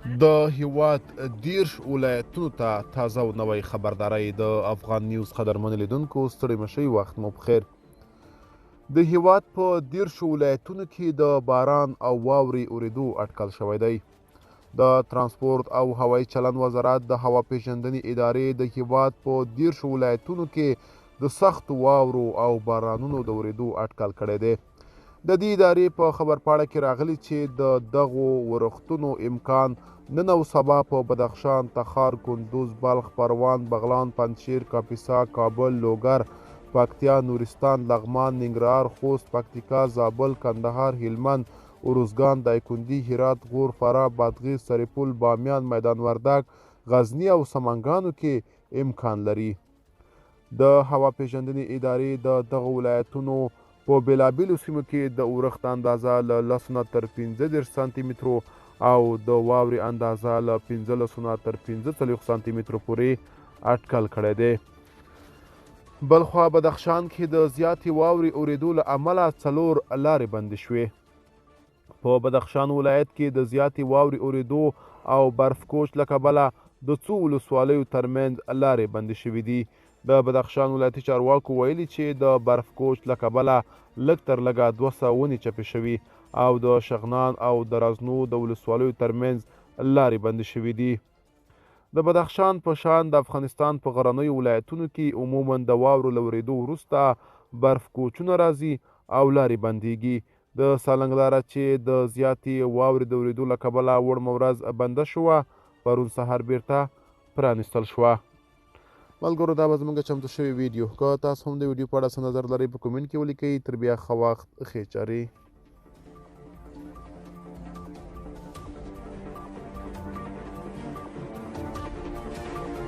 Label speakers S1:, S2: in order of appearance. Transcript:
S1: د هیواد 30 ولایتونو ته تازه او نوی خبرداری. د افغان نیوز قدرمنو لیدونکو ستړي مه شئ، وخت مو بخیر. د هیواد په 30 ولایتونو کې د باران او واورې اورېدو اټکل شوی دی. د ترانسپورت او هوایي چلند وزارت د هوا پیژندنې ادارې د هیواد په 30 ولایتونو کې د سختو واورو او بارانونو د اورېدو اټکل کړی دی. د دې ادارې په خبرپاڼه کې راغلي چې د دغو ورښتونو امکان نن او سبا په بدخشان، تخار، کندوز، بلخ، پروان، بغلان، پنجشیر، کاپیسا، کابل، لوګر، پکتیا، نورستان، لغمان، ننګرهار، خوست، پکتیکا، زابل، کندهار، هلمند، ارزګان، دایکنډي، هرات، غور، فراه، بادغیس، سرپل، بامیان، میدان وردګ، غزني او سمنګانو کې امکان لري. د هوا پیژندنې ادارې د دغو ولایتونو په بېلابېلو سیمو کې د اورښت اندازه له 10 نه تر 15 سانتي مترو او د واورې اندازه له 15 نه تر 45 سانتي مترو پورې اټکل کړی دی. بلخوا بدخشان کې د زیاتې واورې اورېدو له امله 4 لارې بندې شوې. په بدخشان ولایت کې د زیاتې واورې اورېدو او برفکوش له کبله د څو ولسوالیو ترمنځ لارې بندې شوې دي. د بدخشان ولایتي چارواکو ویلي چې د برفکوش له کبله لږ تر لږه 200 ونې چپې شوي او د شغنان او د رازنو د ولسوالیو ترمنځ لارې بندې شوې دي. د بدخشان په شان د افغانستان په غرنیو ولایتونو کې عموما د واورو له ورېدو وروسته برفکوچونه راځي او لارې بندیږي. د سالنګ لاره چې د زیاتې واورې د ورېدو له کبله وړمه ورځ بنده شوه، پرون سهار بیرته پرانیستل شوه. ملګرو، دا به زموږ چمتو شوې ویډیو. که تاسو هم د ویډیو په اړه څه نظر لرئ په کومنټ کې ولیکئ. تر بیا ښه وخت، ښې چارې.